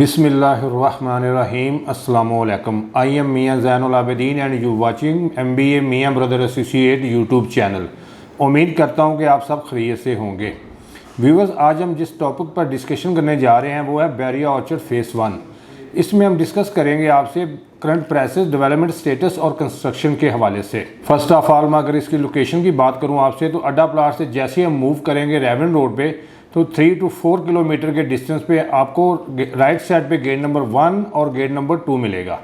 बिस्मिल्लाहिर्रहमानिर्रहीम अस्सलामुअलैकुम। I am Miyan Zainul Abidin and you watching MBA Miyan brother associate YouTube channel. उम्मीद करता हूं कि आप सब खैरियत से होंगे। व्यूअर्स, आज हम जिस टॉपिक पर डिस्कशन करने जा रहे हैं वो है बैरिया ऑर्चर्ड फेज़ 1। इसमें हम डिस्कस करेंगे आपसे करंट प्राइसेस, डेवलपमेंट स्टेटस और कंस्ट्रक्शन के हवाले से। फर्स्ट ऑफ ऑल मैं अगर इसकी लोकेशन की बात करूँ आपसे, तो अड्डा प्लाट से जैसे हम मूव करेंगे रेवन रोड पे, तो 3 to 4 किलोमीटर के डिस्टेंस पे आपको राइट साइड पे गेट नंबर 1 और गेट नंबर 2 मिलेगा।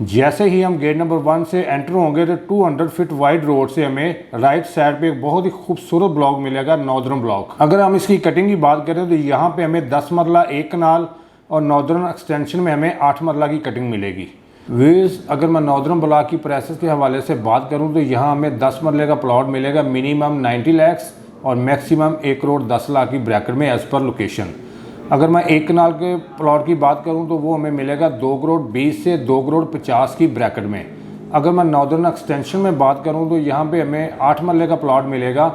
जैसे ही हम गेट नंबर 1 से एंटर होंगे तो 200 फीट वाइड रोड से हमें राइट साइड पे एक बहुत ही खूबसूरत ब्लॉक मिलेगा, नॉर्दर्न ब्लॉक। अगर हम इसकी कटिंग की बात करें तो यहाँ पे हमें 10 मरला एक कनाल और नॉर्दर्न एक्सटेंशन में हमें 8 मरला की कटिंग मिलेगी। व्यूअर्स, अगर मैं नॉर्दर्न ब्लॉक की प्राइसेस के हवाले से बात करूँ तो यहाँ हमें 10 मरले का प्लॉट मिलेगा मिनिमम 90 लाख और मैक्सिमम 1 करोड़ 10 लाख की ब्रैकेट में एज़ पर लोकेशन। अगर मैं एक कनाल के प्लॉट की बात करूं तो वो हमें मिलेगा 2 करोड़ 20 से 2 करोड़ 50 की ब्रैकेट में। अगर मैं नॉर्दर्न एक्सटेंशन में बात करूं तो यहाँ पे हमें 8 मरले का प्लॉट मिलेगा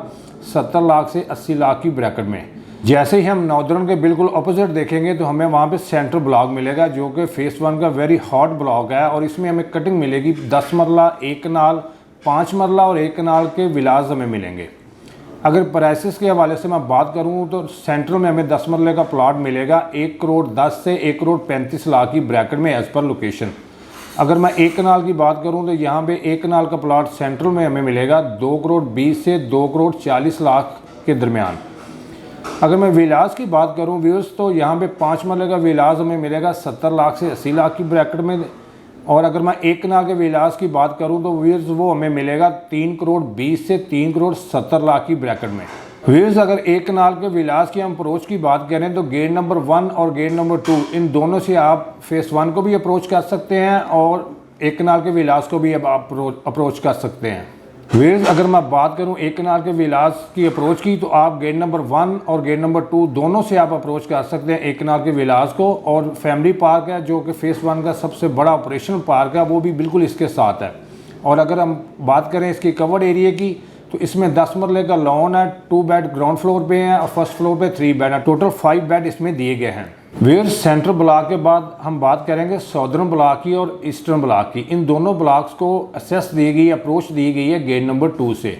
70 लाख से 80 लाख की ब्रैकेट में। जैसे ही हम नॉर्दर्न के बिल्कुल अपोजिट देखेंगे तो हमें वहाँ पे सेंटर ब्लॉक मिलेगा जो कि फेज़ 1 का वेरी हॉट ब्लॉक है, और इसमें हमें कटिंग मिलेगी 10 मरला एक कनाल, 5 मरला और 1 कनाल के विलास हमें मिलेंगे। अगर प्राइसेस के हवाले से मैं बात करूं तो सेंट्रल में हमें 10 मरले का प्लॉट मिलेगा 1 करोड़ 10 से 1 करोड़ 35 लाख की ब्रैकेट में एज़ पर लोकेशन। अगर मैं एक कनाल की बात करूं तो यहाँ पे एक कनाल का प्लॉट सेंट्रल में हमें मिलेगा 2 करोड़ 20 से 2 करोड़ 40 लाख के दरमियान। अगर मैं विलास की बात करूँ व्यूअर्स, तो यहाँ पे 5 मरले का विलास हमें मिलेगा 70 लाख से 80 लाख की ब्रैकेट में। और अगर मैं एक कनाल के विलास की बात करूं तो व्यूअर्स वो हमें मिलेगा 3 करोड़ 20 से 3 करोड़ 70 लाख की ब्रैकेट में। व्यूअर्स, अगर एक कनाल के विलास की हम अप्रोच की बात करें तो गेट नंबर 1 और गेट नंबर 2 इन दोनों से आप फेज़ 1 को भी अप्रोच कर सकते हैं और एक कनाल के विलास को भी आप अप्रोच कर सकते हैं। व्यूअर्स, अगर मैं बात करूं एक कनाल के विलास की अप्रोच की तो आप गेट नंबर 1 और गेट नंबर 2 दोनों से आप अप्रोच कर सकते हैं एक कनाल के विलास को। और फैमिली पार्क है जो कि फेज़ 1 का सबसे बड़ा ऑपरेशनल पार्क है, वो भी बिल्कुल इसके साथ है। और अगर हम बात करें इसकी कवर्ड एरिया की तो इसमें 10 मरले का लॉन है, 2 बेड ग्राउंड फ्लोर पे हैं और फर्स्ट फ्लोर पे 3 बेड है, टोटल 5 बेड इसमें दिए गए हैं। व्यूअर्स, सेंट्रल ब्लॉक के बाद हम बात करेंगे सॉदर्न ब्लॉक की और ईस्टर्न ब्लॉक की। इन दोनों ब्लॉक्स को असेस दी गई, अप्रोच दी गई है गेट नंबर 2 से।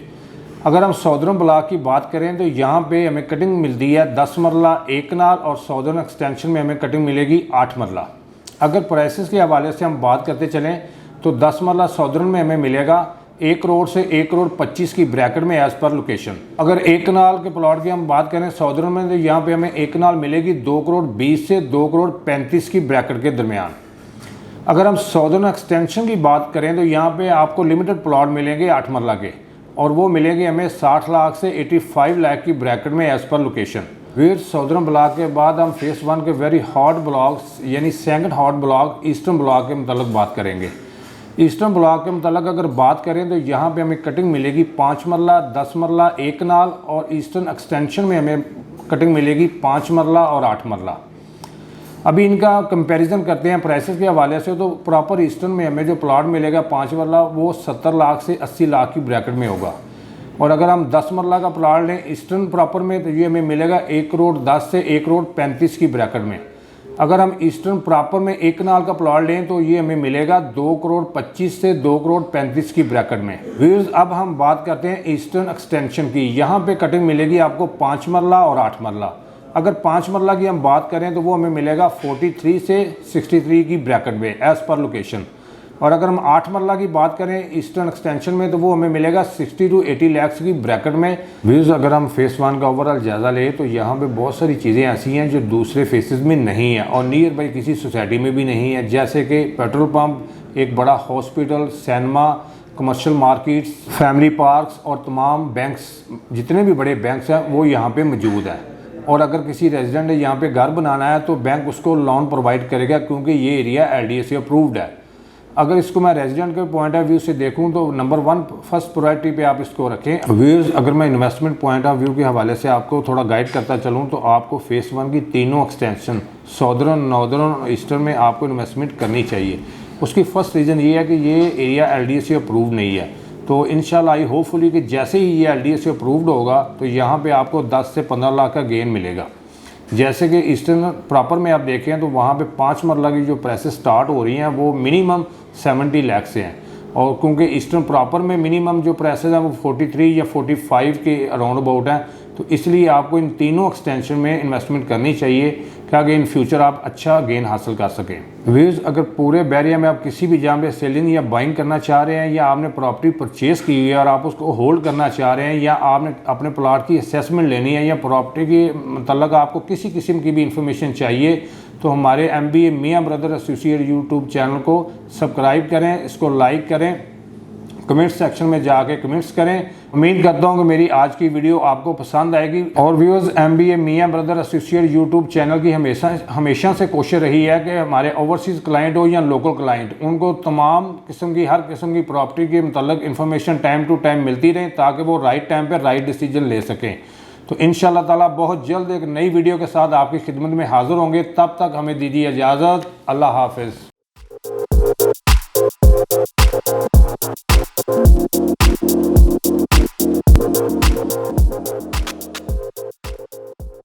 अगर हम सॉदर्न ब्लॉक की बात करें तो यहाँ पे हमें कटिंग मिलती है 10 मरला एक कनाल और सॉदर्न एक्सटेंशन में हमें कटिंग मिलेगी 8 मरला। अगर प्राइसेस के हवाले से हम बात करते चलें तो 10 मरला सॉदर्न में हमें मिलेगा 1 करोड़ से 1 करोड़ 25 की ब्रैकेट में एज़ पर लोकेशन। अगर एक कनाल के प्लॉट की हम बात करें सॉदर्न में तो यहाँ पे हमें एक कनाल मिलेगी 2 करोड़ 20 से 2 करोड़ 35 की ब्रैकेट के दरमियान। अगर हम सॉदर्न एक्सटेंशन की बात करें तो यहाँ पे आपको लिमिटेड प्लॉट मिलेंगे 8 मरला के, और वो मिलेंगे हमें 60 लाख से 85 लाख की ब्रैकेट में एज़ पर लोकेशन। फिर सॉदर्न ब्लॉक के बाद हम फेज़ 1 के वेरी हॉट ब्लॉक्स यानी second hot block eastern block के मतलब बात करेंगे। ईस्टर्न ब्लॉक के मतलब अगर बात करें तो यहाँ पे हमें कटिंग मिलेगी 5 मरला, 10 मरला एक कनाल, और ईस्टर्न एक्सटेंशन में हमें कटिंग मिलेगी 5 मरला और 8 मरला। अभी इनका कंपैरिजन करते हैं प्राइसेस के हवाले से, तो प्रॉपर ईस्टर्न में हमें जो प्लॉट मिलेगा 5 मरला वो 70 लाख से 80 लाख की ब्रैकेट में होगा। और अगर हम 10 मरला का प्लॉट लें ईस्टर्न प्रॉपर में तो ये हमें मिलेगा 1 करोड़ 10 से 1 करोड़ 35 की ब्रैकेट में। अगर हम ईस्टर्न प्रॉपर में एक कनाल का प्लॉट लें तो ये हमें मिलेगा 2 करोड़ 25 से 2 करोड़ 35 की ब्रैकेट में। व्यूअर्स, अब हम बात करते हैं ईस्टर्न एक्सटेंशन की। यहाँ पे कटिंग मिलेगी आपको 5 मरला और 8 मरला। अगर 5 मरला की हम बात करें तो वो हमें मिलेगा 43 से 63 की ब्रैकेट में एज़ पर लोकेशन। और अगर हम 8 मरला की बात करें ईस्टर्न एक्सटेंशन में तो वो हमें मिलेगा 60 to 80 लाख की ब्रैकेट में। व्यूअर्स, अगर हम फेज़ 1 का ओवरऑल जायज़ा लें तो यहाँ पे बहुत सारी चीज़ें ऐसी हैं जो दूसरे फेसेस में नहीं है और नियर बाई किसी सोसाइटी में भी नहीं है, जैसे कि पेट्रोल पंप, एक बड़ा hospital, cinema, commercial markets, family parks और तमाम बैंक्स, जितने भी बड़े बैंक्स हैं वो यहाँ पर मौजूद है। और अगर किसी रेजिडेंट ने यहाँ पर घर बनाना है तो बैंक उसको लोन प्रोवाइड करेगा क्योंकि ये एरिया LDA अप्रूव्ड है। अगर इसको मैं रेजिडेंट के पॉइंट ऑफ व्यू से देखूं तो नंबर 1 फर्स्ट प्रायोरिटी पे आप इसको रखें। व्यूअर्स, अगर मैं इन्वेस्टमेंट पॉइंट ऑफ व्यू के हवाले से आपको थोड़ा गाइड करता चलूं तो आपको फेज़ 1 की तीनों एक्सटेंशन सॉदर्न, नॉर्दर्न और ईस्टर्न में आपको इन्वेस्टमेंट करनी चाहिए। उसकी फर्स्ट रीज़न ये है कि ये एरिया LDA से अप्रूव नहीं है। तो इंशाल्लाह आई होपफुली कि जैसे ही ये LDA से अप्रूव्ड होगा तो यहाँ पर आपको 10 से 15 लाख का गेन मिलेगा। जैसे कि ईस्टर्न प्रॉपर में आप देखें तो वहाँ पे 5 मरला की जो प्रेसेस स्टार्ट हो रही हैं वो मिनिमम 70 लाख से हैं, और क्योंकि ईस्टर्न प्रॉपर में मिनिमम जो प्राइसेस हैं वो 43 या 45 के अराउंड अबाउट हैं, तो इसलिए आपको इन तीनों एक्सटेंशन में इन्वेस्टमेंट करनी चाहिए ताकि इन फ्यूचर आप अच्छा गेन हासिल कर सकें। व्यूज़, अगर पूरे बैरिया में आप किसी भी जगह पे सेलिंग या बाइंग करना चाह रहे हैं, या आपने प्रॉपर्टी परचेज़ की है और आप उसको होल्ड करना चाह रहे हैं, या आपने अपने प्लाट की असेसमेंट लेनी है, या प्रॉपर्टी के मतलब आपको किसी किस्म की भी इंफॉर्मेशन चाहिए, तो हमारे MBA Miyan brother associate YouTube channel को सब्सक्राइब करें, इसको लाइक करें, कमेंट सेक्शन में जाके कमेंट्स करें। उम्मीद करता हूँ कि मेरी आज की वीडियो आपको पसंद आएगी। और viewers, MBA Miyan brother associate YouTube channel की हमेशा से कोशिश रही है कि हमारे ओवरसीज़ क्लाइंट हो या लोकल क्लाइंट, उनको तमाम किस्म की हर किस्म की प्रॉपर्टी के मतलब इंफॉर्मेशन टाइम टू टाइम मिलती रहे ताकि वो राइट टाइम पर राइट डिसीजन ले सकें। तो इंशाल्लाह ताला बहुत जल्द एक नई वीडियो के साथ आपकी खिदमत में हाजिर होंगे। तब तक हमें दीजिए इजाज़त। अल्लाह हाफिज़।